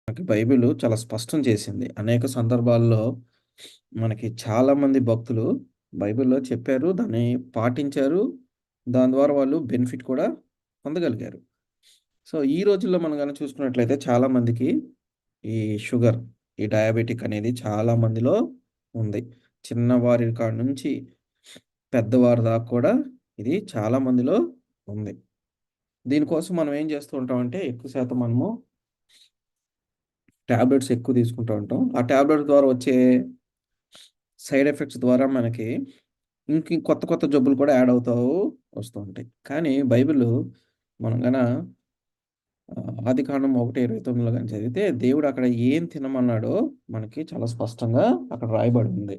మనకి బైబిల్ చాలా స్పష్టం చేసింది. అనేక సందర్భాల్లో మనకి చాలామంది భక్తులు బైబిల్‌లో చెప్పారు. దాన్ని పాటించారు. దాని ద్వారా వాళ్ళు బెనిఫిట్ కూడా పొందగలిగారు. సో, ఈ రోజుల్లో మనం గాని చూసుకున్నట్లయితే చాలామందికి ఈ షుగర్, ఈ డయాబెటిక్ అనేది చాలా మందిలో ఉంది. చిన్నవారి కాడ నుంచి పెద్దవారి దాకా కూడా ఇది చాలా మందిలో ఉంది. దీనికోసం మనం ఏం చేస్తూ ఉంటామంటే ఎక్కువ శాతం మనము టాబ్లెట్స్ ఎక్కువ తీసుకుంటూ ఉంటాం. ఆ టాబ్లెట్ ద్వారా వచ్చే సైడ్ ఎఫెక్ట్స్ ద్వారా మనకి కొత్త కొత్త జబ్బులు కూడా యాడ్ అవుతూ వస్తూ ఉంటాయి. కానీ బైబిలు మనం ఆదికాండం 1:29లో గాని చదివితే దేవుడు అక్కడ ఏం తినమన్నాడో మనకి చాలా స్పష్టంగా అక్కడ రాయబడి ఉంది.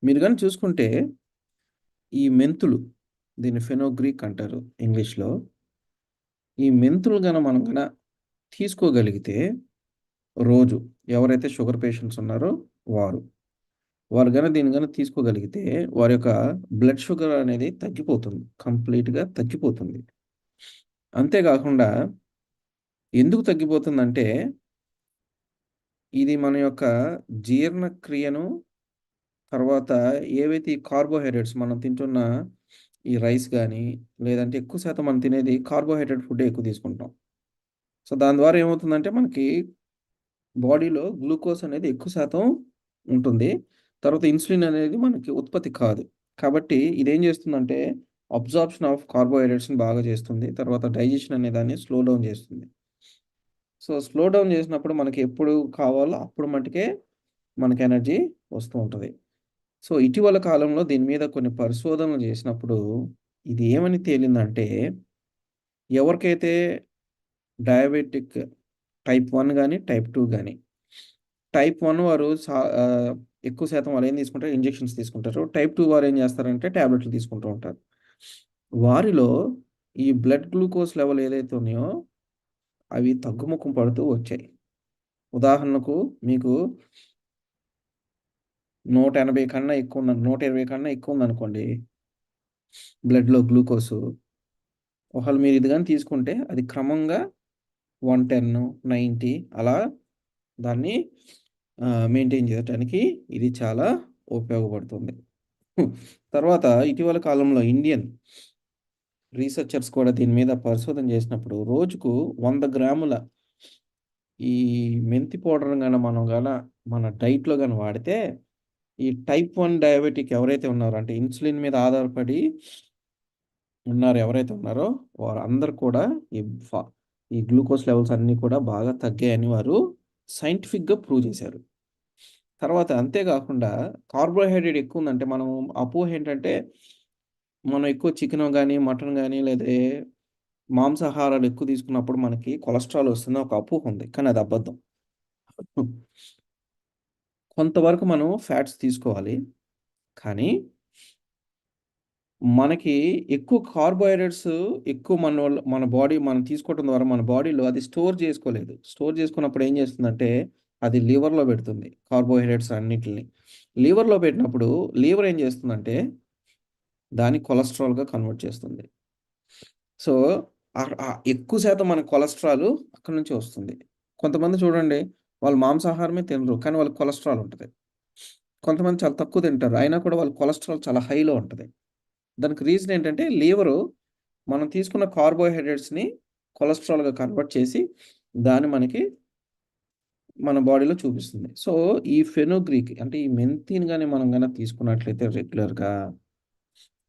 మీరు గాని చూసుకుంటే ఈ మెంతులు దీన్ని ఫెనోగ్రీక్ అంటారు ఇంగ్లీష్‌లో. ఈ మెంతులు మనం తీసుకోగలిగితే రోజు ఎవరైతే షుగర్ పేషెంట్స్ ఉన్నారో వారు. వారు దీన్ని తీసుకోగలిగితే వారి యొక్క బ్లడ్ షుగర్ అనేది తగ్గిపోతుంది. కంప్లీట్‌గా తగ్గిపోతుంది. అంతే గాకుండా ఎందుకు తగ్గిపోతుందంటే, ఇది మన యొక్క జీర్ణక్రియను తర్వాత ఏవైతే ఈ కార్బోహైడ్రేట్స్ మనం తింటున్న ఈ రైస్ గాని, లేదంటే ఎక్కువ శాతం మనం తినేది కార్బోహైడ్రేట్ ఫుడ్డే ఎక్కువ తీసుకుంటాం. సో, దాని ద్వారా ఏమవుతుందంటే మనకి బాడీలో గ్లూకోజ్ అనేది ఎక్కువ శాతం ఉంటుంది. తర్వాత ఇన్సులిన్ అనేది మనకి ఉత్పత్తి కాదు. కాబట్టి ఇదేం చేస్తుందంటే అబ్సార్ప్షన్ ఆఫ్ కార్బోహైడ్రేట్స్‌ని బాగా చేస్తుంది. తర్వాత డైజెషన్ అనే దాన్ని స్లో డౌన్ చేస్తుంది. సో, స్లో డౌన్ చేసినప్పుడు మనకి ఎప్పుడు కావాలో అప్పుడు మట్టుకే మనకి ఎనర్జీ వస్తూ ఉంటది. సో, ఇటీవల కాలంలో దీని మీద కొన్ని పరిశోధనలు చేసినప్పుడు ఇది ఏమని తేలిందంటే ఎవరికైతే డయాబెటిక్ టైప్ 1 గాని, టైప్ 2 గాని టైప్ 1 వారు ఎక్కువ శాతం వాళ్ళేం తీసుకుంటారు? ఇంజెక్షన్స్ తీసుకుంటారు. టైప్ 2 వారు ఏం చేస్తారంటే టాబ్లెట్‌లు తీసుకుంటూ ఉంటారు. వారిలో ఈ బ్లడ్ గ్లూకోజ్ లెవెల్ ఏదైతే ఉన్నాయో అవి తగ్గుముఖం పడుతూ వచ్చాయి. ఉదాహరణకు మీకు 180 కన్నా ఎక్కువ 120 కన్నా ఎక్కువ ఉందనుకోండి బ్లడ్‌లో గ్లూకోజు. ఒకవేళ మీరు ఇది గాని తీసుకుంటే అది క్రమంగా 110, 90 అలా దాన్ని మెయింటైన్ చేయటానికి ఇది చాలా ఉపయోగపడుతుంది. తర్వాత ఇటీవల కాలంలో ఇండియన్ రీసెర్చర్స్ కూడా దీని మీద పరిశోధన చేసినప్పుడు రోజుకు 100 గ్రాముల ఈ మెంతి పౌడర్‌ని మన డైట్‌లో వాడితే ఈ టైప్ 1 డయాబెటిక్ ఎవరైతే ఉన్నారో అంటే ఇన్సులిన్ మీద ఆధారపడి ఎవరైతే ఉన్నారో వారందరూ కూడా ఈ ఫ ఈ గ్లూకోజ్ లెవెల్స్ అన్నీ కూడా బాగా తగ్గాయని వారు సైంటిఫిక్‌గా ప్రూవ్ చేశారు. తర్వాత అంతే గాకుండా కార్బోహైడ్రేట్ ఎక్కువుందంటే అపోహ ఏంటంటే, మనం ఎక్కువ చికెను గాని, మటన్ గాని మాంసాహారాలు ఎక్కువ తీసుకున్నప్పుడు మనకి కొలెస్ట్రాల్ వస్తుందని ఒక అపోహ ఉంది. కానీ అది అబద్ధం. కొంతవరకు మనం ఫ్యాట్స్ తీసుకోవాలి. కానీ మనకి ఎక్కువ కార్బోహైడ్రేట్స్ ఎక్కువ మన బాడీ మనం తీసుకోవటం ద్వారా మన బాడీలో అది స్టోర్ చేసుకోలేదు. స్టోర్ చేసుకున్నప్పుడు ఏం చేస్తుందంటే, అది లివర్‌లో పెడుతుంది కార్బోహైడ్రేట్స్ అన్నిటిని. లివర్‌లో పెట్టినప్పుడు లివర్ ఏం చేస్తుందంటే, దాన్ని కొలెస్ట్రాల్‌గా కన్వర్ట్ చేస్తుంది. సో, ఎక్కువ శాతం మన కొలెస్ట్రాల్ అక్కడి నుంచే వస్తుంది. కొంతమంది చూడండి, వాళ్ళు మాంసాహారమే తినరు. కానీ వాళ్ళకి కొలెస్ట్రాల్ ఉంటది. కొంతమంది చాలా తక్కువ తింటారు. అయినా కూడా వాళ్ళ కొలెస్ట్రాల్ చాలా హైలో ఉంటది. దానికి రీజన్ ఏంటంటే లివరు మనం తీసుకున్న కార్బోహైడ్రేట్స్‌ని కొలెస్ట్రాల్‌గా కన్వర్ట్ చేసి దాన్ని మన బాడీలో చూపిస్తుంది. సో, ఈ ఫెనోగ్రీక్ అంటే ఈ మెంతిని మనం తీసుకున్నట్లయితే రెగ్యులర్‌గా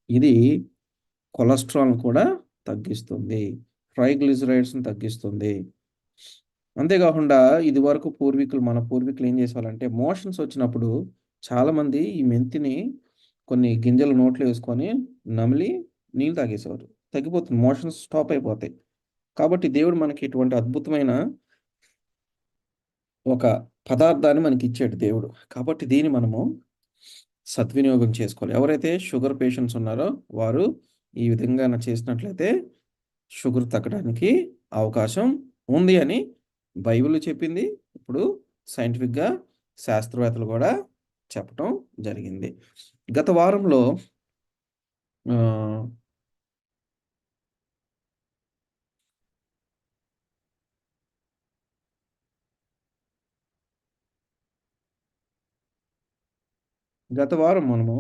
ఇది కొలెస్ట్రాల్‌ని కూడా తగ్గిస్తుంది. ట్రైగ్లిజరైడ్స్‌ని తగ్గిస్తుంది. అంతే గాకుండా ఇదివరకు మన పూర్వీకులు ఏం చేసేవాళ్ళంటే మోషన్స్ వచ్చినప్పుడు చాలామంది ఈ మెంతిని కొన్ని గింజలు నోట్లో ఏసుకొని నమిలి నీళ్ళు తాగేసేవారు. తగ్గిపోతుంది. మోషన్స్ స్టాప్ అయిపోతాయి. కాబట్టి దేవుడు మనకి ఇటువంటి అద్భుతమైన ఒక పదార్థాన్ని మనకిచ్చాడు దేవుడు. కాబట్టి దీన్ని మనము సద్వినియోగం చేసుకోవాలి. ఎవరైతే షుగర్ పేషెంట్స్ ఉన్నారో వారు ఈ విధంగాన చేసినట్లయితే షుగర్ తగ్గడానికి అవకాశం ఉంది అని బైబిల్ చెప్పింది. ఇప్పుడు సైంటిఫిక్‌గా శాస్త్రవేత్తలు గూడా చెప్పటం జరిగింది. గత వారంలో ఆహ్, గత వారం మనము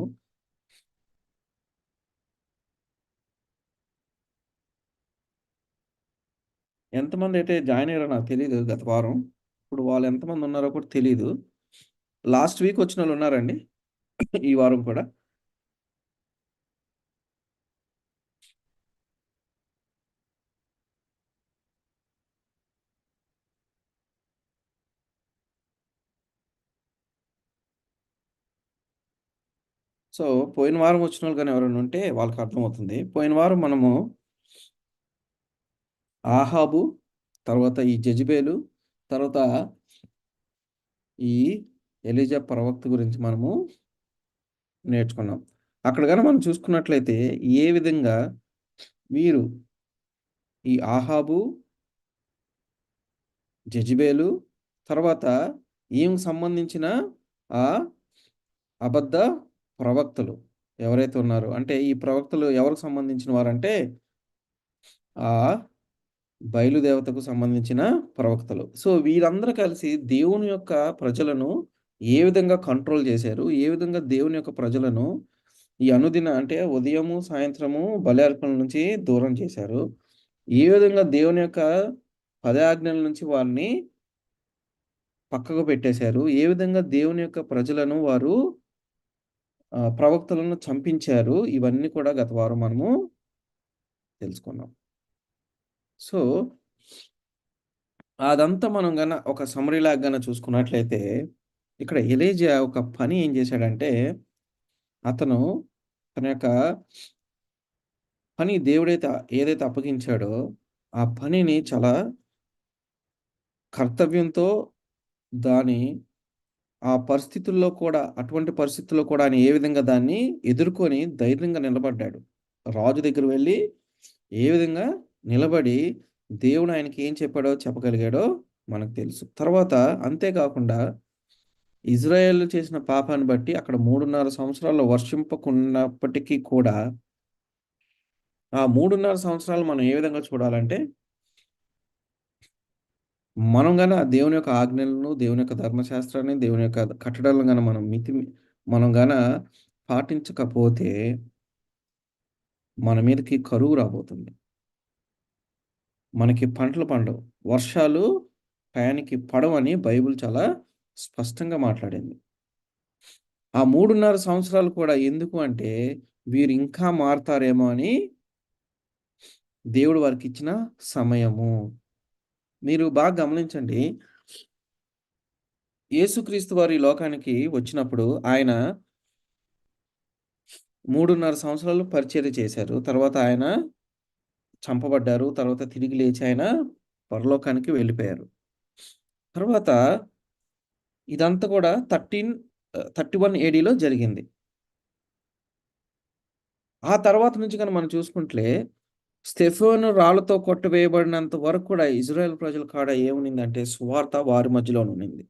ఎంతమందైతే జాయిన్ అయ్యారో నాకు తెలీదు గత వారం. ఇప్పుడు వాళ్ళు ఎంతమంది ఉన్నారో కూడా తెలీదు. లాస్ట్ వీక్ వచ్చినోళ్ళు ఉన్నారండి? ఈ వారం కూడా? సో, పోయిన వారం వచ్చినోళ్ళు గాని ఎవరైనా ఉంటే వాళ్ళకి అర్థమవుతుంది. పోయిన వారం మనము ఆహాబు, తర్వాత ఈ జెజెబెలు, తర్వాత ఈ ఎలీజా ప్రవక్త గురించి మనము నేర్చుకున్నాం. అక్కడ గాని మనం చూసుకున్నట్లయితే ఏ విధంగా వీరు ఈ ఆహాబు, జెజెబెలు, తర్వాత ఈమెకు సంబంధించిన ఆ అబద్ధ ప్రవక్తలు ఎవరైతే ఉన్నారో, అంటే ఈ ప్రవక్తలు ఎవరికి సంబంధించిన వారంటే ఆ బయలుదేవతకు సంబంధించిన ప్రవక్తలు. సో, వీరందరూ కలిసి దేవుని యొక్క ప్రజలను ఏ విధంగా కంట్రోల్ చేశారు? ఏ విధంగా దేవుని యొక్క ప్రజలను ఈ అనుదిన అంటే ఉదయము, సాయంత్రము బలి అర్పణల నుంచి దూరం చేశారు? ఏ విధంగా దేవుని యొక్క 10 ఆజ్ఞల నుంచి వారిని పక్కకు పెట్టేశారు? ఏ విధంగా దేవుని యొక్క ప్రజలను వారు ప్రవక్తలను చంపించారు? ఇవన్నీ కూడా గత వారం మనము తెలుసుకున్నాం. సో, అదంతా మనం ఒక సమ్మరీలాగా చూసుకున్నట్లయితే, ఇక్కడ ఎలీజా ఒక పని ఏం చేశాడంటే, అతను తన యొక్క పని దేవుడైతే ఏదైతే అప్పగించాడో, ఆ పనిని చాలా కర్తవ్యంతో దాని ఆ పరిస్థితుల్లో కూడా అటువంటి పరిస్థితుల్లో కూడా ఆయన ఏ విధంగా దాన్ని ఎదుర్కొని ధైర్యంగా నిలబడ్డాడు. రాజు దగ్గర వెళ్లి ఏ విధంగా నిలబడి దేవుడు ఆయనకి ఏం చెప్పాడో చెప్పగలిగాడో మనకు తెలుసు. తర్వాత అంతే కాకుండా ఇజ్రాయేలు చేసిన పాపాన్ని బట్టి అక్కడ 3:30 సంవత్సరాలు వర్షింపకున్నప్పటికీ కూడా, ఆ 3:30 సంవత్సరాలు మనం ఏ విధంగా చూడాలంటే, మనం ఆ దేవుని యొక్క ఆజ్ఞలను, దేవుని యొక్క ధర్మశాస్త్రాన్ని, దేవుని యొక్క కట్టడలను మనం మనం పాటించకపోతే మన మీదకి కరువు రాబోతుంది. మనకి పంటలు పండవు. వర్షాలు టయానికి పడవని బైబిల్ చాలా స్పష్టంగా మాట్లాడింది. ఆ 3:30 సంవత్సరాలు కూడా ఎందుకు అంటే, వీరు ఇంకా మారతారేమో అని దేవుడు వారికిచ్చిన సమయము. మీరు బాగా గమనించండి. యేసుక్రీస్తు వారు ఈ లోకానికి వచ్చినప్పుడు ఆయన 3:30 సంవత్సరాలు పరిచర్య చేశారు. తర్వాత ఆయన చంపబడ్డారు. తర్వాత తిరిగి లేచి ఆయన పరలోకానికి వెళ్ళిపోయారు. తర్వాత ఇదంతా కూడా 31 ఏడీలో జరిగింది. ఆ తర్వాత నుంచి మనం చూసుకుంటే స్టెఫెను రాళ్ళతో కొట్టివేయబడినంత వరకు కూడా ఇజ్రాయెల్ ప్రజల కాడ ఏమునిందంటే సువార్త వారి మధ్యలోనే ఉన్నింది.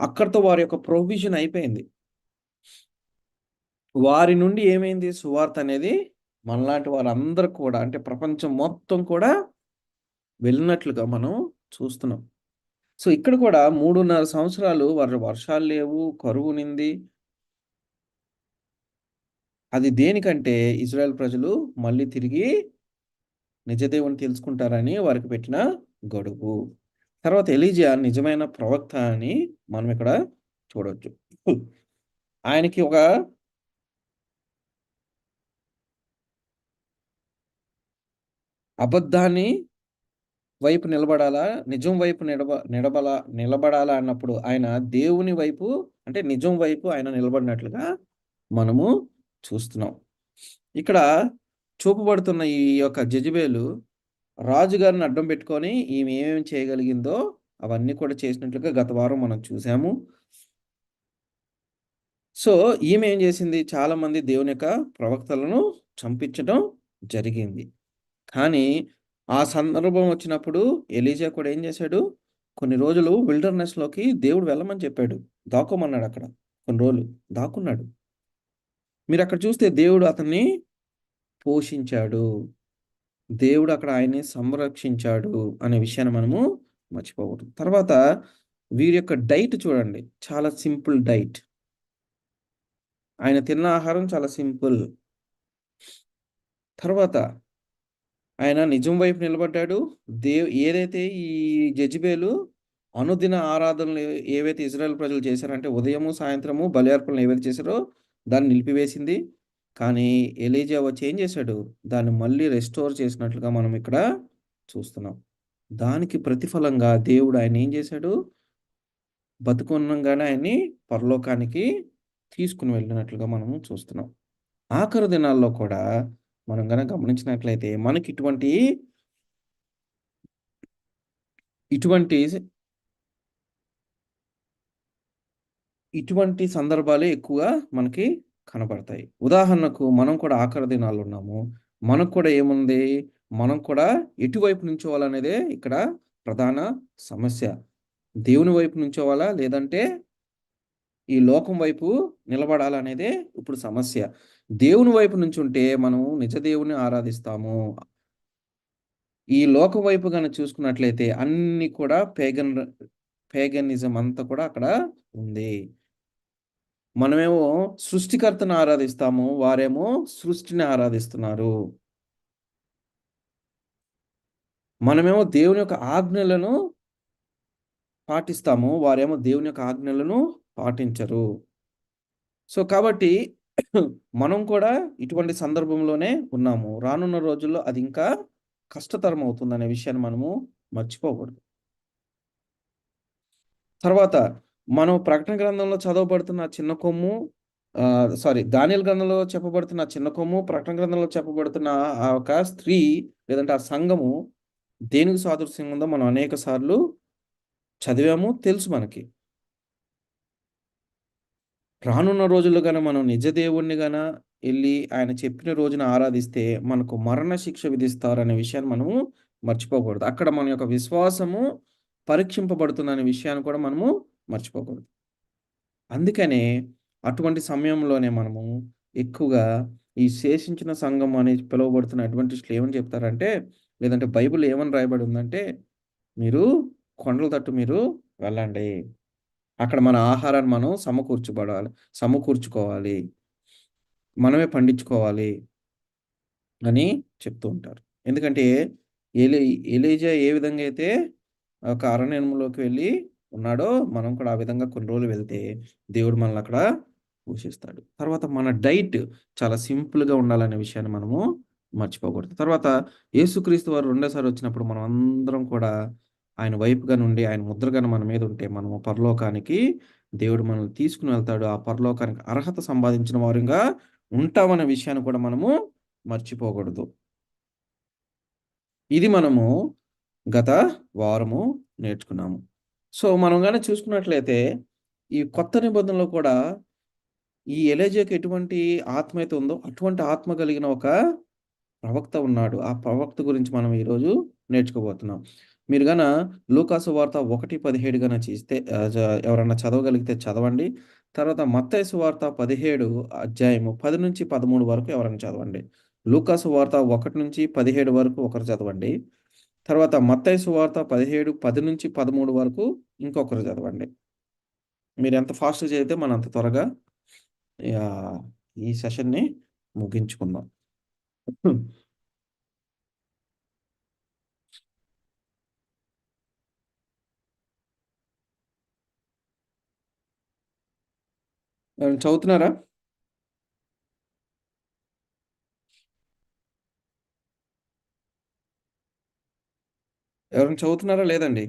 అక్కడితో వారి యొక్క ప్రొవిజన్ అయిపోయింది. వారి నుండి ఏమైంది సువార్త అనేది మనలాంటి వారందరికి కూడా అంటే ప్రపంచం మొత్తం కూడా వెళ్ళినట్లుగా మనం చూస్తున్నాం. సో, ఇక్కడ కూడా 3:30 సంవత్సరాలు వర్షాలు లేవు, కరువునింది. అది దేనికంటే ఇజ్రాయెల్ ప్రజలు మళ్ళీ తిరిగి నిజ దేవుని తెలుసుకుంటారని వారికి పెట్టిన గడువు. తర్వాత ఎలీజా నిజమైన ప్రవక్త అని మనం ఇక్కడ చూడొచ్చు. ఆయనకి ఒక అబద్ధాన్ని వైపు నిలబడాలా, నిజం వైపు నిలబడాలా అన్నప్పుడు ఆయన దేవుని వైపు అంటే నిజం వైపు ఆయన నిలబడినట్లుగా మనము చూస్తున్నాం. ఇక్కడ చూపబడుతున్న ఈ యొక్క జెజెబెలు రాజుగారిని అడ్డం పెట్టుకొని ఈమె ఏమేమి చేయగలిగిందో అవన్నీ కూడా చేసినట్లుగా గత వారం మనం చూసాము. సో, ఈమె ఏం చేసింది చాలామంది దేవుని యొక్క ప్రవక్తలను చంపించడం జరిగింది. కానీ ఆ సందర్భం వచ్చినప్పుడు ఎలీజా కూడా ఏం చేశాడు? కొన్ని రోజులు విల్డర్‌నెస్‌లోకి దేవుడు వెళ్ళమని చెప్పాడు. దాక్కోమన్నాడక్కడ. కొన్ని రోజులు దాక్కున్నాడు. మీరక్కడ చూస్తే దేవుడు అతన్ని పోషించాడు. దేవుడు అక్కడ ఆయన్ని సంరక్షించాడు అనే విషయాన్ని మనము మర్చిపోకూడదు. తర్వాత వీరి యొక్క డైట్ చూడండి. చాలా సింపుల్ డైట్. ఆయన తిన్న ఆహారం చాలా సింపుల్. తర్వాత ఆయన నిజం వైపు నిలబడ్డాడు. ఏదైతే ఈ జెజబెలు అనుదిన ఆరాధనలు ఏవైతే ఇజ్రాయెల్ ప్రజలు చేశారంటే ఉదయము, సాయంత్రము బలి అర్పణలు ఏవైతే చేశారో దాన్ని నిలిపివేసింది. కానీ ఎలీజా వచ్చి ఏం చేశాడు? దాన్ని మళ్ళీ రెస్టోర్ చేసినట్లుగా మనం ఇక్కడ చూస్తున్నాం. దానికి ప్రతిఫలంగా దేవుడు ఆయనేం చేశాడు? బతికున్నంగానే ఆయన్ని పరలోకానికి తీసుకొని వెళ్ళినట్లుగా మనము చూస్తున్నాం. ఆఖరు దినాల్లో కూడా మనం గనక గమనించినట్లయితే మనకి ఇటువంటి ఇటువంటి సందర్భాలే ఎక్కువగా మనకి కనబడతాయి. ఉదాహరణకు మనం కూడా ఆఖరి దినాల్లో ఉన్నాము. మనకు కూడా ఏముంది? మనం కూడా ఎటువైపు నుంచోవాలనేదే ఇక్కడ ప్రధాన సమస్య. దేవుని వైపు నుంచోవాలా? లేదంటే ఈ లోకం వైపు నిలబడాలనేదే ఇప్పుడు సమస్య. దేవుని వైపు నుంచుంటే మనం నిజ దేవుడిని ఆరాధిస్తాము. ఈ లోకం వైపు గనక చూసుకున్నట్లయితే అన్నీ కూడా పేగనిజం అంతా కూడా అక్కడ ఉంది. మనమేమో సృష్టికర్తను ఆరాధిస్తాము. వారేమో సృష్టిని ఆరాధిస్తున్నారు. మనమేమో దేవుని యొక్క ఆజ్ఞలను పాటిస్తాము. వారేమో దేవుని యొక్క ఆజ్ఞలను పాటించరు. కాబట్టి మనం కూడా ఇటువంటి సందర్భంలోనే ఉన్నాము. రానున్న రోజుల్లో అది ఇంకా కష్టతరం అవుతుందనే విషయాన్ని మనము మర్చిపోకూడదు. తర్వాత మనం ప్రకటన గ్రంథంలో చదవబడుతున్న చిన్న కొమ్ము దానియేలు గ్రంథంలో చెప్పబడుతున్న చిన్న కొమ్ము, ప్రకటన గ్రంథంలో చెప్పబడుతున్న ఆ ఒక స్త్రీ లేదంటే ఆ సంఘము దేనికి సాదృశ్యంగా ఉందో మనం అనేక సార్లు చదివాము. తెలుసు మనకి. రానున్న రోజుల్లో మనం నిజ దేవుడిని ఎళ్లి ఆయన చెప్పిన రోజున ఆరాధిస్తే మనకు మరణ శిక్ష విధిస్తారనే విషయాన్ని మనము మర్చిపోకూడదు. అక్కడ మన యొక్క విశ్వాసము పరీక్షింపబడుతుందనే విషయాన్ని కూడా మనము మర్చిపోకూడదు. అందుకనే అటువంటి సమయంలోనే మనము ఎక్కువగా ఈ శేషించిన సంఘం అని పిలువబడుతున్న అడ్వెంటిస్టులు ఏమని చెప్తారంటే, లేదంటే బైబిల్ ఏమని రాయబడి ఉందంటే, మీరు కొండల తట్టు మీరు వెళ్ళండి. అక్కడ మన ఆహారాన్ని మనం సమకూర్చుకోవాలి. మనమే పండించుకోవాలి అని చెప్తూ ఉంటారు. ఎందుకంటే ఎలి ఎలీజా ఏ విధంగా అయితే ఒక అరణ్యంలోకి వెళ్లి ఉన్నాడో, మనం కూడా ఆ విధంగా కొన్ని రోజులు వెళ్తే దేవుడు మనల్ని అక్కడ పోషిస్తాడు. తర్వాత మన డైట్ చాలా సింపుల్‌గా ఉండాలనే విషయాన్ని మనము మర్చిపోకూడదు. తర్వాత యేసుక్రీస్తు వారు రెండోసారి వచ్చినప్పుడు మనం అందరం కూడా ఆయన వైపుగా నుండి ఆయన ముద్రగాని మన మీద ఉంటే మనము పరలోకానికి దేవుడు మనల్ని తీసుకొని వెళ్తాడు. ఆ పరలోకానికి అర్హత సంపాదించిన వారుగా ఉంటామనే విషయాన్ని కూడా మనము మర్చిపోకూడదు. ఇది మనము గత వారము నేర్చుకున్నాము. మనం చూసుకున్నట్లయితే ఈ కొత్త నిబంధనలో కూడా ఈ ఎలీషాకి ఎటువంటి ఆత్మ అయితే ఉందో అటువంటి ఆత్మ కలిగిన ఒక ప్రవక్త ఉన్నాడు. ఆ ప్రవక్త గురించి మనం ఈరోజు నేర్చుకోబోతున్నాం. మీరు లూకాసు వార్త 1:17 చూస్తే ఎవరన్నా చదవగలిగితే చదవండి. తర్వాత మత్తయి సువార్త 17 అధ్యాయము 10-13 వరకు ఎవరైనా చదవండి. లూకాసు వార్త 1-17 వరకు ఒకరు చదవండి. తర్వాత మత్తయి సువార్త 17, 10-13 వరకు ఇంకొకరు చదవండి. మీరెంత ఫాస్ట్‌గా చదివితే మనం అంత త్వరగా యాహ్! ఈ సెషన్‌ని ముగించుకుందాం. ఎవరైనా చదువుతున్నారా? ఎవరైనా చదువుతున్నారా లేదండి?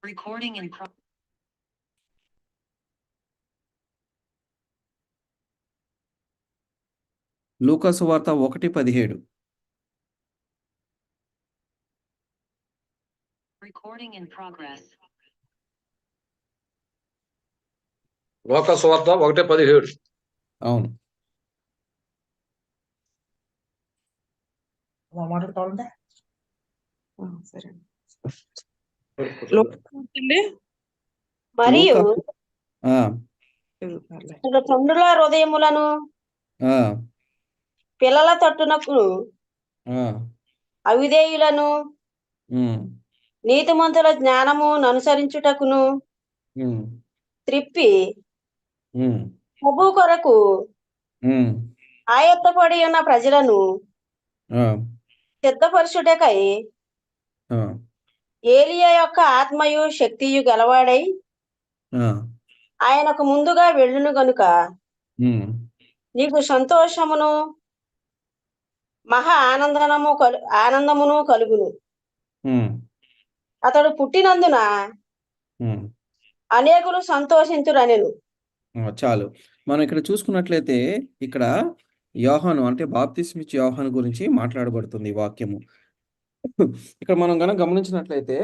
Recording in pro లూకాసు వార్త 1:17 recording in progress. లూకాసు వార్త 1:17. అవును. మాట్లాడుకోవాలంటే సరే. మరియు లూకా ఆ! తండ్రుల హృదయములను ఆ! పిల్లల తట్టునకు ఆ! అవిధేయులను హ్మ్. నీతిమంతుల జ్ఞానము అనుసరించుటకును హ్మ్. త్రిప్పి ఉమ్, ప్రభు కొరకు ఉమ్, ఆయత్తపడి ఉన్న ప్రజలను ఆ, సిద్ధపరచుటకై ఆ, ఏలియా యొక్క ఆత్మయు శక్తియు గలవాడై ఆ, ఆయనకు ముందుగా వెళ్ళును గనుక ఉమ్, నీకు సంతోషమును మహా ఆనందమును కలుగును. ఉమ్, అతడు పుట్టినందున ఉమ్. అనేకులు సంతోషించురనెను. చాలు. మనం ఇక్కడ చూసుకున్నట్లయితే ఇక్కడ యోహాను అంటే బాప్తిస్మిచ్చే యోహాను గురించి మాట్లాడబడుతుంది ఈ వాక్యము. ఇక్కడ మనం గనక గమనించినట్లయితే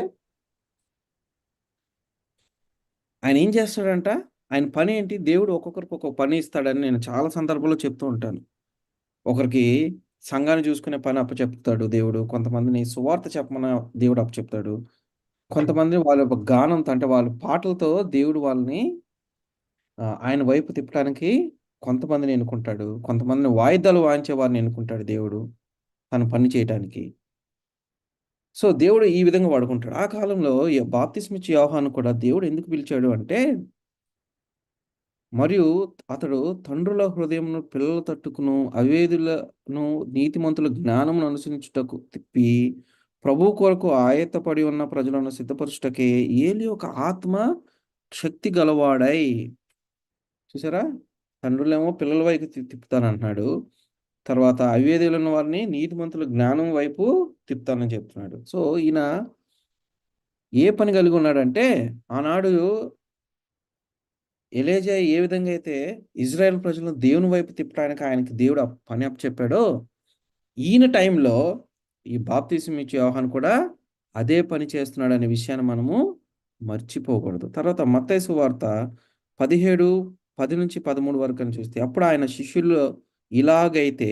ఆయన ఏం చేస్తాడంట? ఆయన పని ఏంటి? దేవుడు ఒక్కొక్కరికి ఒక్కొక్క పని ఇస్తాడని నేను చాలా సందర్భాల్లో చెప్తూ ఉంటాను. ఒకరికి సంఘాన్ని చూసుకునే పని అప్పచెప్తాడు దేవుడు. కొంతమందిని సువార్త చెప్పమని దేవుడు అప్పచెప్తాడు. కొంతమంది వాళ్ళ యొక్క గానంతో అంటే వాళ్ళ పాటలతో దేవుడు వాళ్ళని ఆయన వైపు తిప్పడానికి కొంతమందిని ఎన్నుకుంటాడు. కొంతమందిని వాయిద్యాలు వాయించే వారిని ఎన్నుకుంటాడు దేవుడు తన పని చేయటానికి. సో, దేవుడు ఈ విధంగా వాడుకుంటాడు. ఆ కాలంలో బాప్తిస్మిచ్చే యోహాను కూడా దేవుడు ఎందుకు పిలిచాడు అంటే, మరియు అతడు తండ్రుల హృదయమును పిల్లల తట్టుకును, అవిధేయులను నీతిమంతుల జ్ఞానమును అనుసరించుటకు తిప్పి, ప్రభువు కొరకు ఆయత్తపడి ఉన్న ప్రజలను సిద్ధపరచుటకే ఏలి ఒక ఆత్మ శక్తి గలవాడై. చూసారా? తండ్రులేమో పిల్లల వైపు తిప్పుతానంటున్నాడు. తర్వాత అవిధేయులైన వారిని నీతిమంతుల జ్ఞానం వైపు తిప్పుతానని చెప్తున్నాడు. సో, ఈయన ఏ పని కలిగి ఉన్నాడంటే, ఆనాడు ఎలీషా ఏ విధంగా అయితే ఇజ్రాయెల్ ప్రజలను దేవుని వైపు తిప్పడానికి ఆయనకి దేవుడు ఆ పని అప్పచెప్పాడో, ఈయన టైంలో ఈ బాప్తిసం ఇచ్చే యోహాను కూడా అదే పని చేస్తున్నాడనే విషయాన్ని మనము మర్చిపోకూడదు. తర్వాత మత్తయి సువార్త 17:10-13 వరకు అని చూస్తే, అప్పుడు ఆయన శిష్యులు ఇలాగైతే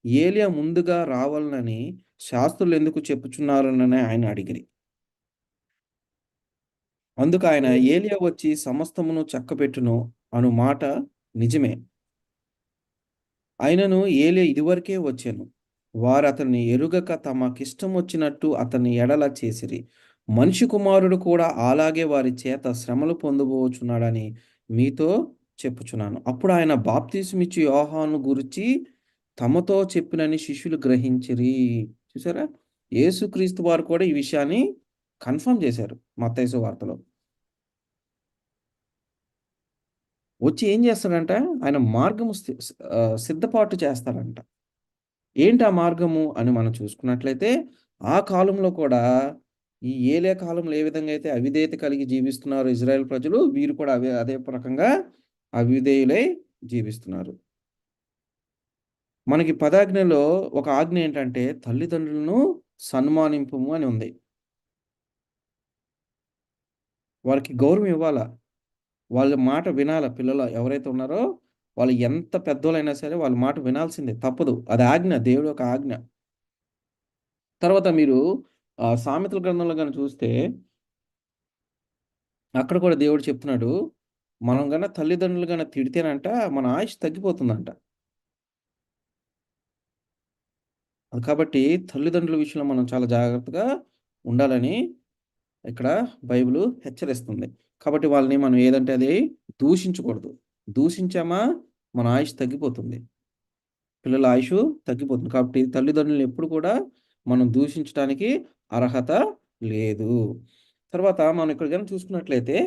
ఏలియా ముందుగా రావాలనని శాస్త్రులు ఎందుకు చెప్పుచున్నారని ఆయన అడిగిరి. అందుకు ఆయన ఏలియా వచ్చి సమస్తమును చక్కబెట్టును అను మాట నిజమే. అయినను ఏలియా ఇదివరకే వచ్చెను. వారు అతన్ని ఎరుగక తమకిష్టం వచ్చినట్టు అతన్ని ఎడల చేసిరి. మనిషి కుమారుడు కూడా అలాగే వారి చేత శ్రమలు పొందబోచున్నాడని మీతో చెప్పుచున్నాను. అప్పుడు ఆయన బాప్తిసమిచ్చు యోహాను గురించి తమతో చెప్పినని శిష్యులు గ్రహించిరి. చూసారా? యేసుక్రీస్తు వారు కూడా ఈ విషయాన్ని కన్ఫర్మ్ చేశారు మత్తయి సువార్తలో. వచ్చి ఏం చేస్తాడంట? ఆయన మార్గము సిద్ధపాటు చేస్తాడంట. ఏంటి ఆ మార్గము అని మనం చూసుకున్నట్లయితే, ఆ కాలంలో కూడా ఈ ఏలియా కాలంలో ఏ విధంగా అయితే అవిధేయత కలిగి జీవిస్తున్నారో ఇజ్రాయెల్ ప్రజలు, వీరు కూడా అదే రకంగా అవిధేయులై జీవిస్తున్నారు. మనకి పదాజ్ఞలో ఒక ఆజ్ఞ ఏంటంటే, తల్లిదండ్రులను సన్మానింపుము అని ఉంది. వారికి గౌరవం ఇవ్వాలా. వాళ్ళ మాట వినాల. పిల్లలు ఎవరైతే ఉన్నారో వాళ్ళు ఎంత పెద్దోళ్ళైనా సరే వాళ్ళ మాట వినాల్సిందే. తప్పదు. అది ఆజ్ఞ. దేవుడి యొక్క ఆజ్ఞ. తర్వాత మీరు సామెతల గ్రంథంలో గాని చూస్తే, అక్కడ కూడా దేవుడు చెప్తున్నాడు, మనం గన తల్లిదండ్రులు గన తిడితేనంట మన ఆయుష్ తగ్గిపోతుందంట. కాబట్టి తల్లిదండ్రుల విషయంలో మనం చాలా జాగ్రత్తగా ఉండాలని ఇక్కడ బైబిల్ హెచ్చరిస్తుంది. కాబట్టి వాళ్ళని మనం ఏదంటే అది దూషించకూడదు. దూషించామా మన ఆయుష్ తగ్గిపోతుంది. పిల్లల ఆయుష్ తగ్గిపోతుంది. కాబట్టి తల్లిదండ్రులను ఎప్పుడు కూడా మనం దూషించడానికి అర్హత లేదు. తర్వాత మనం ఇక్కడ గనుక చూసుకున్నట్లయితే,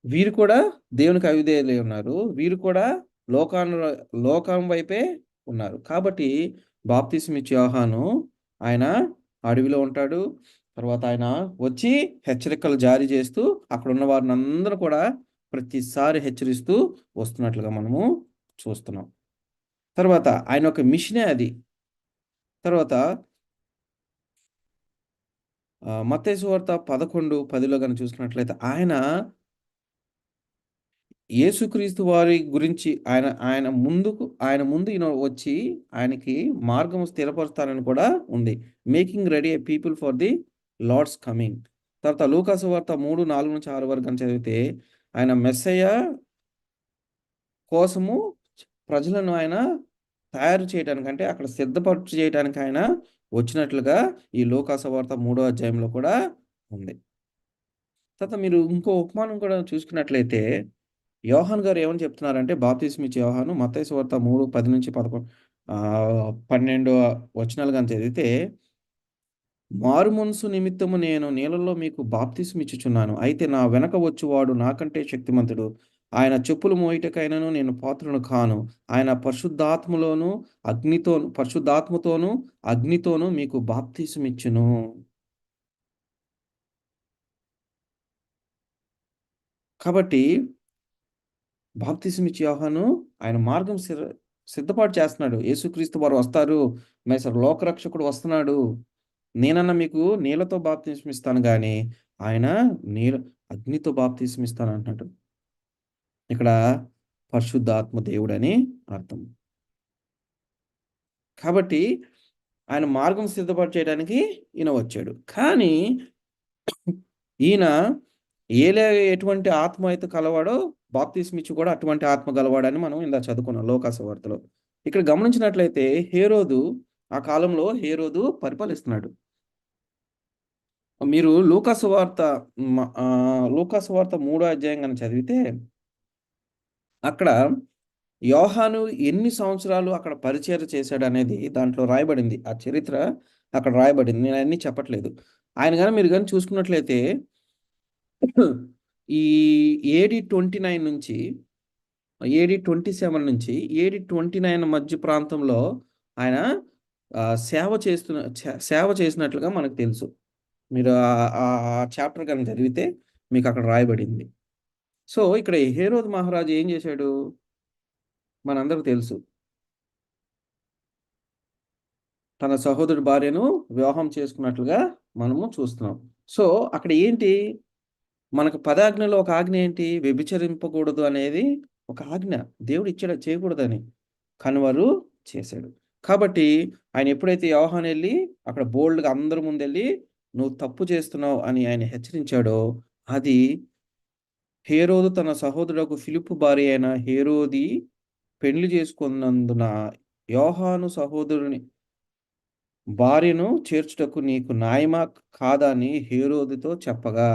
వీరు కూడా దేవునికి అవిధేయులై ఉన్నారు. వీరు కూడా లోకం వైపే ఉన్నారు. కాబట్టి బాప్తిసం ఇచ్చే యోహాను ఆయన అడవిలో ఉంటాడు. తర్వాత ఆయన వచ్చి హెచ్చరికలు జారీ చేస్తూ అక్కడ ఉన్న వారిని అందరూ కూడా ప్రతిసారి హెచ్చరిస్తూ వస్తున్నట్లుగా మనము చూస్తున్నాం. తర్వాత ఆయన ఒక మిషనే అది. తర్వాత మత్తయి సువార్త 11:10లో గనుక చూసుకున్నట్లయితే, ఆయన యేసుక్రీస్తు వారి గురించి ఆయన ముందు ఈయన వచ్చి ఆయనకి మార్గము స్థిరపరుస్తారని కూడా ఉంది. Making ready a people for the Lord's coming. తర్వాత లూకా సువార్త 3:4-6 వరకు అని చదివితే, ఆయన మెస్సయ్య కోసము ప్రజలను ఆయన తయారు చేయడానికి, అంటే అక్కడ సిద్ధపరచు చేయడానికి ఆయన వచ్చినట్లుగా ఈ లూకా సువార్త 3వ అధ్యాయంలో కూడా ఉంది. తర్వాత మీరు ఇంకో ఉపమానం కూడా చూసుకున్నట్లయితే యోహాన్ గారు ఏమని చెప్తున్నారంటే బాప్తిస్మ ఇచ్చే యోహాను మత్తయి సువార్త 3:10-12 వచనాలు గాని చదివితే మారు మనసు నిమిత్తము నేను నీళ్ళలో మీకు బాప్తిస్మ ఇచ్చుచున్నాను. అయితే నా వెనక వచ్చువాడు నాకంటే శక్తిమంతుడు. ఆయన చెప్పులు మోయుటకైనను నేను పాత్రుడను కాను. ఆయన పరిశుద్ధాత్మతోనూ అగ్నితోనూ మీకు బాప్తిస్మ ఇచ్చును. కాబట్టి బాప్తిస్మ ఇచ్చే యోహాను ఆయన మార్గం సిద్ధపాటు చేస్తున్నాడు. యేసుక్రీస్తు వారు వస్తారు. లోకరక్షకుడు వస్తున్నాడు. నేనన్నా మీకు నీళ్ళతో బాప్తిస్మ ఇస్తాను గాని ఆయన అగ్నితో బాప్తిస్మ ఇస్తాను అంటున్నాడు. ఇక్కడ పరిశుద్ధాత్మ దేవుడని అర్థం. కాబట్టి ఆయన మార్గం సిద్ధపాటు చేయడానికి ఈయన వచ్చాడు. కానీ ఈయన ఎటువంటి ఆత్మ అయితే కలవాడో బాప్తిస్మ ఇచ్చి కూడా అటువంటి ఆత్మ గలవాడని మనం ఇందాక చదువుకున్నాం లోకాసువార్తలో. ఇక్కడ గమనించినట్లయితే ఆ కాలంలో హేరోదు పరిపాలిస్తున్నాడు. మీరు లూకాసువార్త 3వ అధ్యాయం గాని చదివితే అక్కడ యోహాను ఎన్ని సంవత్సరాలు అక్కడ పరిచర్య చేశాడు అనేది దాంట్లో రాయబడింది. ఆ చరిత్ర అక్కడ రాయబడింది. నేను అన్నీ చెప్పట్లేదు. మీరు కానీ చూసుకున్నట్లయితే ఈ AD 29 నుంచి AD 27 నుంచి AD 29 మధ్య ప్రాంతంలో ఆయన సేవ చేసినట్లుగా మనకు తెలుసు. మీరు ఆ చాప్టర్ కనుక చదివితే మీకు అక్కడ రాయబడింది. సో ఇక్కడ హేరోదు మహారాజు ఏం చేశాడు మనందరికి తెలుసు. తన సహోదరుడి భార్యను వివాహం చేసుకున్నట్లుగా మనము చూస్తున్నాం. సో అక్కడ ఏంటి మనకు 10 ఆజ్ఞలో ఒక ఆజ్ఞ ఏంటి? వ్యభిచరింపకూడదు అనేది ఒక ఆజ్ఞ. దేవుడు ఇచ్చాడు చేయకూడదని. కానీ వారు చేశాడు. కాబట్టి ఆయన ఎప్పుడైతే యోహాను వెళ్ళి అక్కడ బోల్డ్గా అందరి ముందెళ్ళి నువ్వు తప్పు చేస్తున్నావు అని ఆయన హెచ్చరించాడో అది హేరోదు తన సహోదరుడు ఫిలిప్పు భార్య అయిన హేరోది పెళ్లి చేసుకున్నందున యోహాను సహోదరుని భార్యను చేర్చుటకు నీకు న్యాయమా కాదా అని హేరోదుతో చెప్పగా,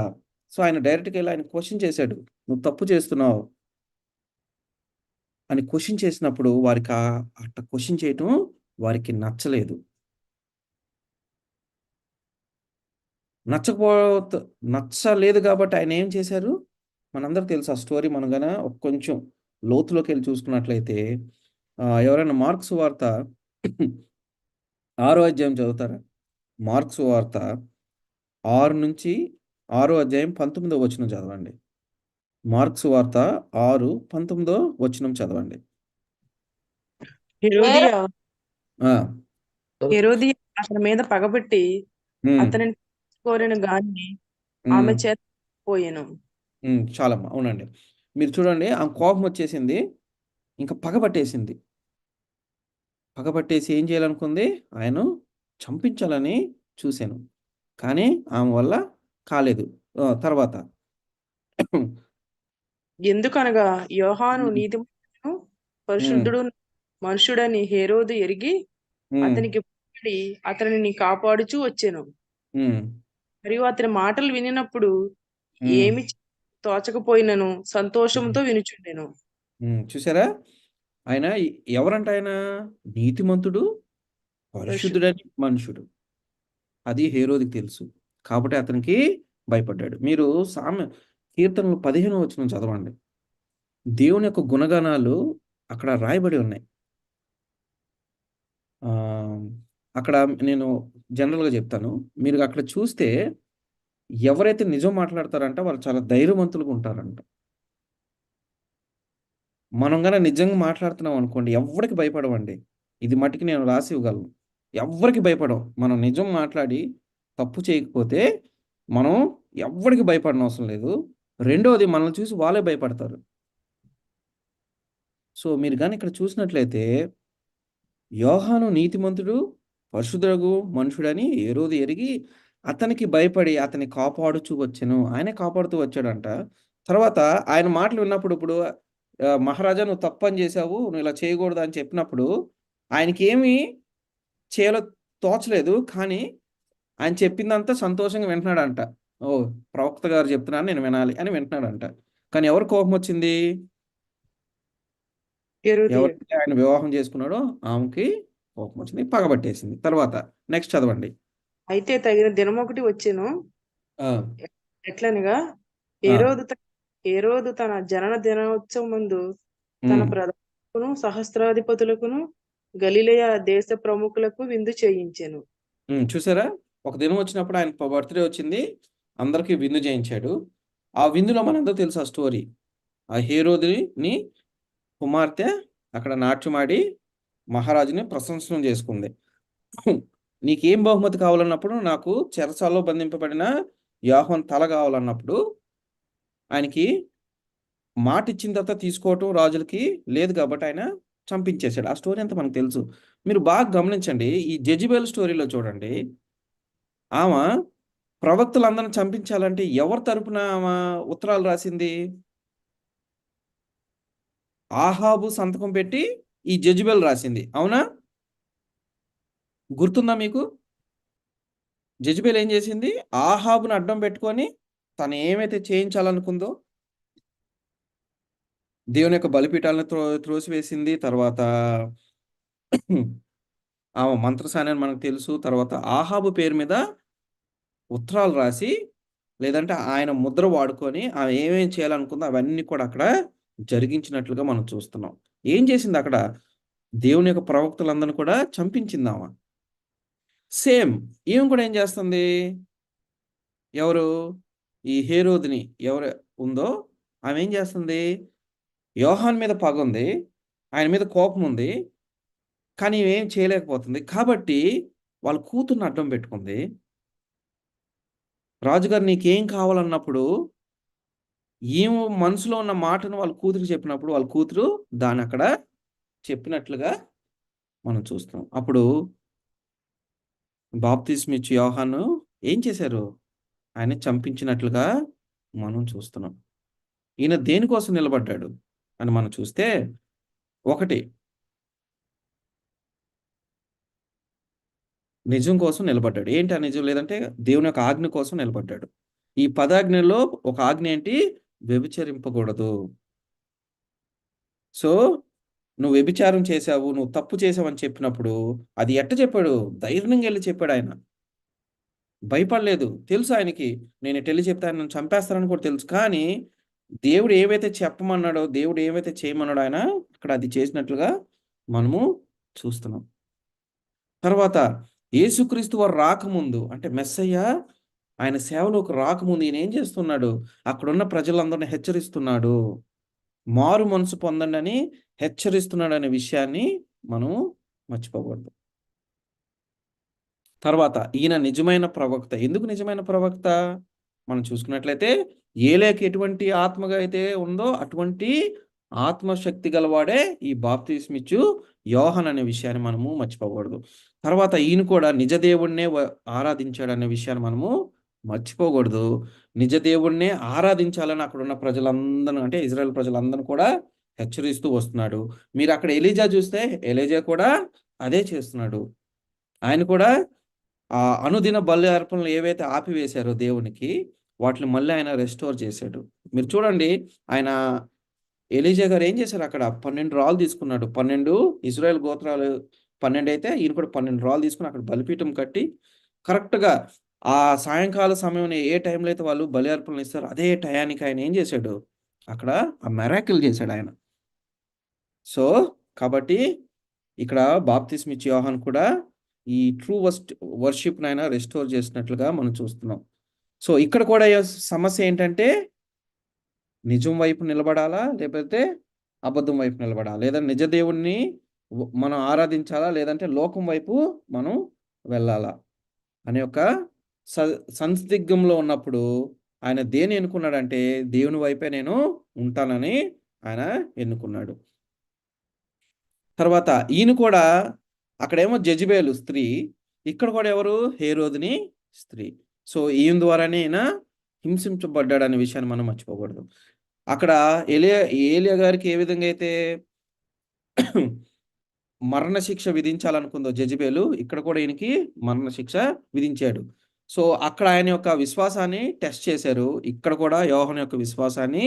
సో ఆయన డైరెక్ట్గా వెళ్ళి ఆయన క్వశ్చన్ చేశాడు, నువ్వు తప్పు చేస్తున్నావు అని క్వశ్చన్ చేసినప్పుడు వారికి అట్లా క్వశ్చన్ చేయటం వారికి నచ్చలేదు. నచ్చలేదు కాబట్టి ఆయన ఏం చేశారు మనందరికి తెలుసు. ఆ స్టోరీ మనం గన కొంచెం లోతులోకి వెళ్ళి చూసుకున్నట్లయితే ఎవరైనా మార్క్స్ వార్త 6వ అధ్యాయం చదువుతారా? మార్క్స్ వార్త 6వ అధ్యాయం 19వ వచనం చదవండి. మార్క్స్ వార్త 6:19వ వచనం చదవండి. హేరోదియ అతని మీద పగబెట్టి అతనిని కోరిన గాని ఆమె చేత పోయాను. చాలమ్మా, అవునండి. మీరు చూడండి, ఆ కోపం వచ్చేసింది, ఇంకా పగబట్టేసి ఏం చేయాలనుకుంది? ఆయన చంపించాలని చూశాను, కానీ ఆమె వల్ల కాలేదు. తర్వాత ఎందుకనగా యోహాను నీతిమంతుడును పరిశుద్ధుడు మనుషుడని హేరోదు ఎరిగి అతనికి అతనిని కాపాడుచూ వచ్చాను. మరియు అతని మాటలు వినినప్పుడు ఏమి తోచకపోయినను సంతోషంతో వినుచుండెను. చూసారా, ఆయన ఎవరంట? ఆయన నీతిమంతుడు, పరిశుద్ధుడని మనుషుడు. అది హేరోదికి తెలుసు కాబట్టి అతనికి భయపడ్డాడు. మీరు కీర్తనలు 15వ వచనం చదవండి. దేవుని యొక్క గుణగణాలు అక్కడ రాయబడి ఉన్నాయి. అక్కడ నేను జనరల్గా చెప్తాను, మీరు అక్కడ చూస్తే ఎవరైతే నిజం మాట్లాడతారంట వాళ్ళు చాలా ధైర్యవంతులుగా ఉంటారంట. మనం కన్నా నిజంగా మాట్లాడుతున్నాం అనుకోండి, ఎవరికి భయపడవండి. ఇది మట్టుకు నేను రాసి ఇవ్వగలను. ఎవరికి భయపడం. మనం నిజం మాట్లాడి తప్పు చేయకపోతే మనం ఎవరికి భయపడనవసరం అవసరం లేదు. రెండోది, మనల్ని చూసి వాళ్ళే భయపడతారు. సో మీరు కానీ ఇక్కడ చూసినట్లయితే యోహాను నీతిమంతుడు, పరిశుద్ధుడు మనుషుడని హేరోదు ఎరిగి అతనికి భయపడి అతన్ని కాపాడుచూ వచ్చాను. ఆయనే కాపాడుతూ వచ్చాడంట. తర్వాత ఆయన మాటలు విన్నప్పుడు, ఇప్పుడు మహారాజా నువ్వు తప్పని చేసావు, నువ్వు ఇలా చేయకూడదు అని చెప్పినప్పుడు ఆయనకి ఏమి చేయాలో తోచలేదు, కానీ ఆయన చెప్పిందంతా సంతోషంగా వింటున్నాడంట. ఓ ప్రవక్త గారు చెప్తున్నాను నేను వినాలి అని వింటున్నాడంట. కానీ ఎవరు కోపం వచ్చింది? హేరోదియ. ఎవరైతే ఆయన వివాహం చేసుకున్నాడో ఆమెకి కోపం వచ్చింది, పగబట్టేసింది. తర్వాత నెక్స్ట్ చదవండి. అయితే తగిన దినం ఒకటి వచ్చెను. ఆ, ఎట్లనగా ఆ, హేరోదు తన జనన దినోత్సవం ముందు తన ఉమ్, ప్రధానులను సహస్రాధిపతులకును గలిలయ దేశ ప్రముఖులకు విందు చేయించెను. చూసారా? ఒక దినం వచ్చినప్పుడు ఆయన బర్త్డే వచ్చింది, అందరికీ విందు చేయించాడు. ఆ విందులో మనందరూ తెలుసు ఆ స్టోరీ. ఆ హేరోదుని కుమార్తె అక్కడ నాట్యమాడి మహారాజుని ప్రశంసనం చేసుకుంది. నీకేం బహుమతి కావాలన్నప్పుడు, నాకు చెరసాల్లో బంధింపబడిన యోహాను తల కావాలన్నప్పుడు ఆయనకి మాట ఇచ్చిన తర్వాత తీసుకోవటం రాజులకి లేదు కాబట్టి ఆయన చంపించేశాడు. ఆ స్టోరీ అంతా మనకు తెలుసు. మీరు బాగా గమనించండి, ఈ జెజబెల్ స్టోరీలో చూడండి, ఆమె ప్రవక్తలందరిని చంపించాలంటే ఎవరి తరపున ఆమె ఉత్తరాలు రాసింది? ఆహాబు సంతకం పెట్టి ఈ జెజబెల్ రాసింది, అవునా? గుర్తుందా మీకు? జెజబెల్ ఏం చేసింది? ఆహాబుని అడ్డం పెట్టుకొని తను ఏమైతే చేయించాలనుకుందో దేవుని యొక్క బలిపీఠాలను త్రోసివేసింది. తర్వాత ఆమె మంత్రసాని అని మనకు తెలుసు. తర్వాత ఆహాబు పేరు మీద ఉత్తరాలు రాసి, లేదంటే ఆయన ముద్ర వాడుకొని ఆమె ఏమేం చేయాలనుకుందో అవన్నీ కూడా అక్కడ జరిగించినట్లుగా మనం చూస్తున్నాం. ఏం చేసింది అక్కడ? దేవుని యొక్క ప్రవక్తలందరిని కూడా చంపించింది ఆమె. సేమ్ ఈమె కూడా ఏం చేస్తుంది? ఎవరు? ఈ హేరోదిని ఎవరు ఉందో ఆమె ఏం చేస్తుంది? యోహాన్ మీద పగ ఉంది, ఆయన మీద కోపం ఉంది, కానీ ఏం చేయలేకపోతుంది. కాబట్టి వాళ్ళ కూతుర్ని అడ్డం పెట్టుకుంది. రాజుగారు నీకేం కావాలన్నప్పుడు ఈమె మనసులో ఉన్న మాటను వాళ్ళ కూతురికి చెప్పినప్పుడు వాళ్ళ కూతురు దాన్ని అక్కడ చెప్పినట్లుగా మనం చూస్తాం. అప్పుడు బాప్తిస్మిచ్చు యోహాను ఏం చేశారు? ఆయన చంపించినట్లుగా మనం చూస్తున్నాం. ఈయన దేనికోసం నిలబడ్డాడు అని మనం చూస్తే, ఒకటి నిజం కోసం నిలబడ్డాడు. ఏంటి ఆ నిజం? లేదంటే దేవుని యొక్క ఆజ్ఞ కోసం నిలబడ్డాడు. ఈ 10 ఆజ్ఞల్లో ఒక ఆజ్ఞ ఏంటి? వ్యభిచరింపకూడదు. సో నువ్వు వ్యభిచారం చేశావు, నువ్వు తప్పు చేసావు అని చెప్పినప్పుడు అది ఎట్ట చెప్పాడు? ధైర్యంగా వెళ్ళి చెప్పాడు ఆయన. భయపడలేదు. తెలుసు ఆయనకి నేను ఎటు వెళ్ళి చెప్తే ఆయన నన్ను చంపేస్తారని కూడా తెలుసు. కానీ దేవుడు ఏవైతే చెప్పమన్నాడో, దేవుడు ఏవైతే చేయమన్నాడో ఆయన అక్కడ అది చేసినట్లుగా మనము చూస్తున్నాం. తర్వాత యేసుక్రీస్తు వారు రాకముందు, అంటే మెస్సయ్య ఆయన సేవలోకి రాకముందు ఈయన ఏం చేస్తున్నాడు? అక్కడున్న ప్రజలందరిని హెచ్చరిస్తున్నాడు. మారు మనసు పొందండి అని హెచ్చరిస్తున్నాడు అనే విషయాన్ని మనము మర్చిపోకూడదు. తర్వాత ఈయన నిజమైన ప్రవక్త. ఎందుకు నిజమైన ప్రవక్త? మనం చూసుకున్నట్లయితే ఏలియాకి ఎటువంటి ఆత్మగా అయితే ఉందో అటువంటి ఆత్మశక్తి గలవాడే ఈ బాప్తిస్మిచ్చు యోహాను అనే విషయాన్ని మనము మర్చిపోకూడదు. తర్వాత ఈయన కూడా నిజ దేవుణ్ణే ఆరాధించాడు అనే విషయాన్ని మనము మర్చిపోకూడదు. నిజ దేవుణ్ణే ఆరాధించాలని అక్కడ ఉన్న ప్రజలందరూ, అంటే ఇజ్రాయెల్ ప్రజలందరూ కూడా హెచ్చరిస్తూ వస్తున్నాడు. మీరు అక్కడ ఎలీజా చూస్తే ఎలీజా కూడా అదే చేస్తున్నాడు. ఆయన కూడా ఆ అనుదిన బలి అర్పణలు ఏవైతే ఆపివేశారో దేవునికి, వాటిని మళ్ళీ ఆయన రెస్టోర్ చేశాడు. మీరు చూడండి, ఆయన ఎలీజా గారు ఏం చేశారు? అక్కడ 12 రాళ్ళు తీసుకున్నాడు. 12 ఇజ్రాయెల్ గోత్రాలు 12 అయితే ఈయన కూడా 12 రాళ్ళు తీసుకుని అక్కడ బలిపీఠం కట్టి కరెక్ట్గా ఆ సాయంకాల సమయం ఏ టైంలో అయితే వాళ్ళు బలి అర్పణలు ఇస్తారో అదే టయానికి ఆయన ఏం చేశాడు? అక్కడ ఆ మెరాకిల్ చేశాడు ఆయన. సో కాబట్టి ఇక్కడ బాప్తిస్మిచ్చు యోహాను కూడా ఈ ట్రూ వర్షిప్ ఆయన రెస్టోర్ చేసినట్లుగా మనం చూస్తున్నాం. సో ఇక్కడ కూడా సమస్య ఏంటంటే నిజం వైపు నిలబడాలా, లేకపోతే అబద్ధం వైపు నిలబడాలా, లేదా నిజ దేవుణ్ణి మనం ఆరాధించాలా, లేదంటే లోకం వైపు మనం వెళ్ళాలా అనే ఒక సందిగ్ధంలో ఉన్నప్పుడు ఆయన దేని ఎన్నుకున్నాడంటే దేవుని వైపే నేను ఉంటానని ఆయన ఎన్నుకున్నాడు. తర్వాత ఈయన కూడా అక్కడేమో జెజబేలు స్త్రీ, ఇక్కడ కూడా ఎవరు? హేరోదుని స్త్రీ. సో ఈయన ద్వారానే ఈయన హింసించబడ్డాడు అనే విషయాన్ని మనం మర్చిపోకూడదు. అక్కడ ఏలియా గారికి ఏ విధంగా అయితే మరణశిక్ష విధించాలనుకుందో జెజబేలు, ఇక్కడ కూడా ఈయనకి మరణశిక్ష విధించాడు. సో, అక్కడ ఆయన యొక్క విశ్వాసాన్ని టెస్ట్ చేశారు. ఇక్కడ కూడా యోహాను యొక్క విశ్వాసాన్ని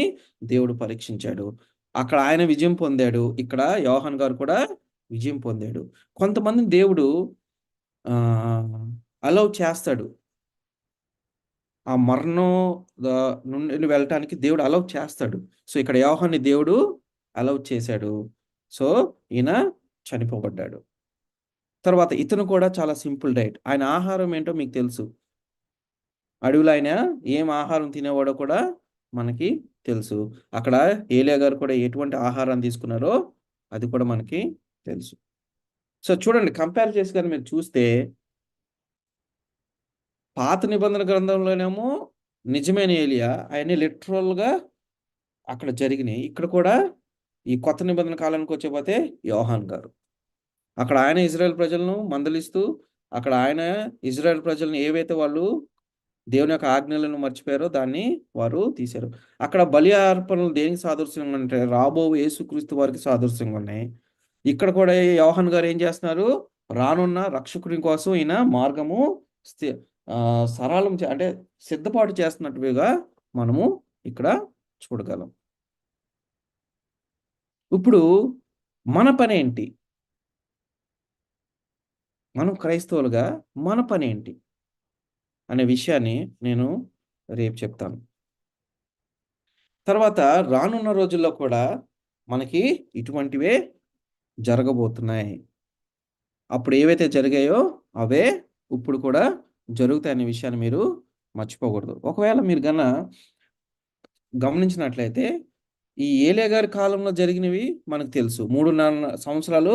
దేవుడు పరీక్షించాడు. అక్కడ ఆయన విజయం పొందాడు. ఇక్కడ యోహాను గారు కూడా విజయం పొందాడు. కొంతమందిని దేవుడు అలౌ చేస్తాడు. ఆ మరణం నుండి వెళ్ళటానికి దేవుడు అలౌ చేస్తాడు. సో, ఇక్కడ యోహాన్ని దేవుడు అలౌ చేశాడు. సో, ఈయన చనిపోబడ్డాడు. తర్వాత ఇతను కూడా చాలా సింపుల్ డైట్. ఆయన ఆహారం ఏంటో మీకు తెలుసు. అడవిలో ఆయన ఏం ఆహారం తినేవాడో కూడా మనకి తెలుసు. అక్కడ ఏలియా గారు కూడా ఎటువంటి ఆహారాన్ని తీసుకున్నారో అది కూడా మనకి తెలుసు. సో, చూడండి కంపేర్ చేసి గాని మీరు చూస్తే పాత నిబంధన గ్రంథంలోనేమో నిజమైన ఏలియా ఆయన్ని లిటరల్‌గా అక్కడ జరిగినాయి. ఇక్కడ కూడా ఈ కొత్త నిబంధన కాలానికి వచ్చేపోతే యోహాను గారు. అక్కడ ఆయన ఇజ్రాయెల్ ప్రజలను మందలిస్తూ అక్కడ ఆయన ఇజ్రాయెల్ ప్రజలను ఏవైతే వాళ్ళు దేవుని యొక్క ఆజ్ఞలను మర్చిపోయారో దాన్ని వారు తీశారు. అక్కడ బలి అర్పణలు దేనికి సాదృశ్యంగా అంటే రాబో యేసుక్రీస్తు వారికి సాదృశ్యంగా ఉన్నాయి. ఇక్కడ కూడా యోహాను గారు ఏం చేస్తున్నారు? రానున్న రక్షకుని కోసం ఈయన మార్గము సరళం అంటే సిద్ధపాటు చేస్తున్నట్టుగా మనము ఇక్కడ చూడగలం. ఇప్పుడు మన పనేంటి? మనం క్రైస్తవులుగా మన పనేంటి అనే విషయాన్ని నేను రేపు చెప్తాను. తర్వాత రానున్న రోజుల్లో కూడా మనకి ఇటువంటివే జరగబోతున్నాయి. అప్పుడు ఏవైతే జరిగాయో అవే ఇప్పుడు కూడా జరుగుతాయనే విషయాన్ని మీరు మర్చిపోకూడదు. ఒకవేళ మీరు గమనించినట్లయితే ఈ ఏలియా గారి కాలంలో జరిగినవి మనకు తెలుసు. 3.5 సంవత్సరాలు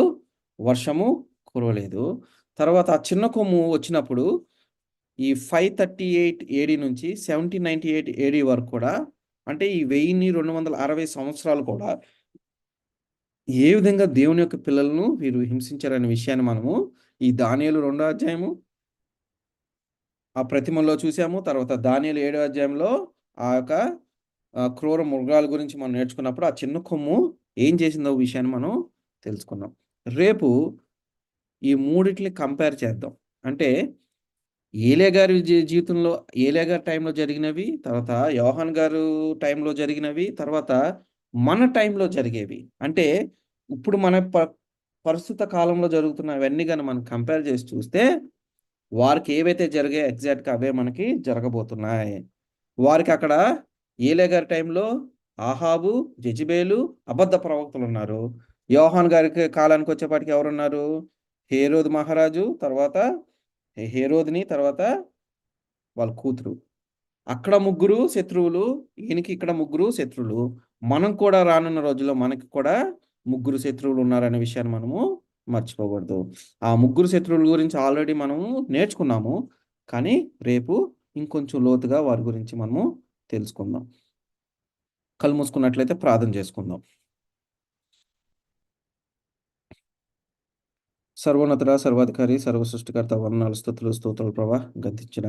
వర్షము కురవలేదు. తర్వాత ఆ చిన్న కొమ్ము వచ్చినప్పుడు ఈ 538 ఏడీ నుంచి 1798 ఏడీ వరకు కూడా అంటే ఈ 1260 సంవత్సరాలు కూడా ఏ విధంగా దేవుని యొక్క పిల్లలను వీరు హింసించారనే విషయాన్ని మనము ఈ దానియేలు 2వ అధ్యాయము ఆ ప్రతిమలో చూసాము. తర్వాత దానియేలు 7వ అధ్యాయంలో ఆ యొక్క క్రూర మృగాల గురించి మనం నేర్చుకున్నప్పుడు ఆ చిన్న కొమ్ము ఏం చేసిందో విషయాన్ని మనం తెలుసుకున్నాం. రేపు ఈ మూడిటిని కంపేర్ చేద్దాం. అంటే ఏలియా గారి జీవితంలో ఏలియా గారి టైంలో జరిగినవి, తర్వాత యోహాను గారు టైంలో జరిగినవి, తర్వాత మన టైంలో జరిగేవి. అంటే ఇప్పుడు మన ప్రస్తుత కాలంలో జరుగుతున్నవన్నీ కానీ మనం కంపేర్ చేసి చూస్తే వారికి ఏవైతే జరిగాయో ఎగ్జాక్ట్గా అవే మనకి జరగబోతున్నాయి. వారికి అక్కడ ఏలియా గారి టైంలో ఆహాబు, జెజబేలు అబద్ధ ప్రవక్తలు ఉన్నారు. యోహాను గారికి కాలానికి వచ్చేపాటికి ఎవరున్నారు? హేరోదు మహారాజు, తర్వాత హేరోదిని, తర్వాత వాళ్ళ కూతురు. అక్కడ 3 శత్రువులు, ఈయనకి ఇక్కడ 3 శత్రువులు. మనం కూడా రానున్న రోజుల్లో మనకి కూడా 3 శత్రువులు ఉన్నారనే విషయాన్ని మనము మర్చిపోకూడదు. ఆ 3 శత్రువుల గురించి ఆల్రెడీ మనము నేర్చుకున్నాము. కానీ రేపు ఇంకొంచెం లోతుగా వారి గురించి మనము తెలుసుకుందాం. కళ్ళు మూసుకున్నట్లయితే ప్రార్థన చేసుకుందాం. సర్వోన్నతుడ, సర్వాధికారి, సర్వ సృష్టికర్త, వందనాలు, స్తుతులు, స్తోత్రాలు ప్రభా. గతించిన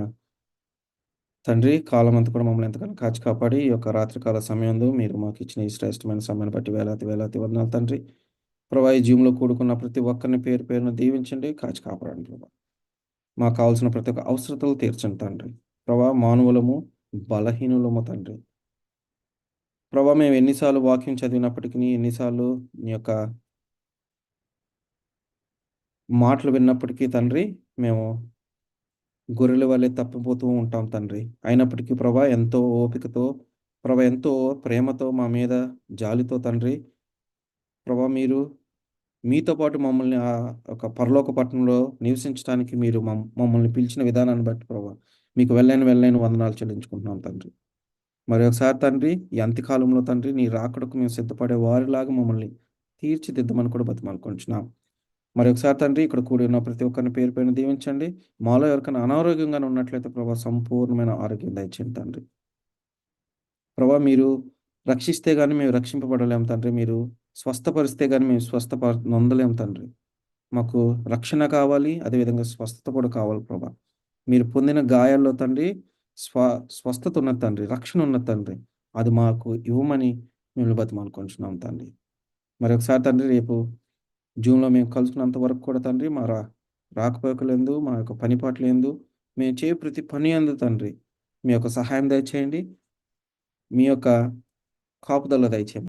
తండ్రి, కాలం అంతా కూడా మమ్మల్ని ఎంతగానో కాచి కాపాడి ఈ యొక్క రాత్రికాల సమయంలో మీరు మాకు ఇచ్చిన ఈ శ్రేష్టమైన సమయాన్ని బట్టి వేలాది వందనాలు తండ్రి. ప్రభా, ఈ జీవంలో కూడుకున్న ప్రతి ఒక్కరిని పేరు పేరున దీవించండి, కాచి కాపాడండి ప్రభా. మాకు కావాల్సిన ప్రతి ఒక్క అవసరతలు తీర్చండి తండ్రి. ప్రభా, మానవులము బలహీనులము తండ్రి. ప్రభా, మేము ఎన్నిసార్లు వాక్యం చదివినప్పటికీ, ఎన్నిసార్లు నీ యొక్క మాటలు విన్నప్పటికీ తండ్రి, మేము గొర్రెల వల్లే తప్పిపోతూ ఉంటాం తండ్రి. అయినప్పటికీ ప్రభా, ఎంతో ఓపికతో ప్రభా, ఎంతో ప్రేమతో మా మీద జాలితో తండ్రి ప్రభా, మీరు మీతో పాటు మమ్మల్ని ఆ ఒక పరలోక పట్టణంలో నివసించడానికి మీరు మమ్మల్ని పిలిచిన విధానాన్ని బట్టి ప్రభా, మీకు వెళ్ళైన వందనాలు చెల్లించుకుంటున్నాం తండ్రి. మరి ఒకసారి తండ్రి, ఈ అంత్యకాలంలో తండ్రి నీ రాకడకు మేము సిద్ధపడే వారిలాగా మమ్మల్ని తీర్చిదిద్దమని కూడా బతిమాలుకుంటున్నాం. మరి ఒకసారి తండ్రి, ఇక్కడ కూడి ఉన్న ప్రతి ఒక్కరిని పేరు పైన దీవించండి. మాలో ఎవరికైనా అనారోగ్యంగా ఉన్నట్లయితే ప్రభా, సంపూర్ణమైన ఆరోగ్యం దయచేయండి తండ్రి. ప్రభా, మీరు రక్షిస్తే కానీ మేము రక్షింపబడలేము తండ్రి. మీరు స్వస్థపరిస్తే కానీ మేము నొందలేము తండ్రి. మాకు రక్షణ కావాలి, అదేవిధంగా స్వస్థత కూడా కావాలి ప్రభా. మీరు పొందిన గాయాల్లో తండ్రి స్వస్థత ఉన్నది తండ్రి, రక్షణ ఉన్నది తండ్రి. అది మాకు ఇవ్వమని మేము బతిమాలుకుంటున్నాం తండ్రి. మరి ఒకసారి తండ్రి, రేపు జూన్లో మేము కలుసుకున్నంత వరకు కూడా తండ్రి మా రాకపోకలందు, మా యొక్క పనిపాట్లందు మేము చేయు ప్రతి పని యందు తండ్రి మీ యొక్క సహాయం దయచేయండి. మీ యొక్క కాపుదల దయచేయండి.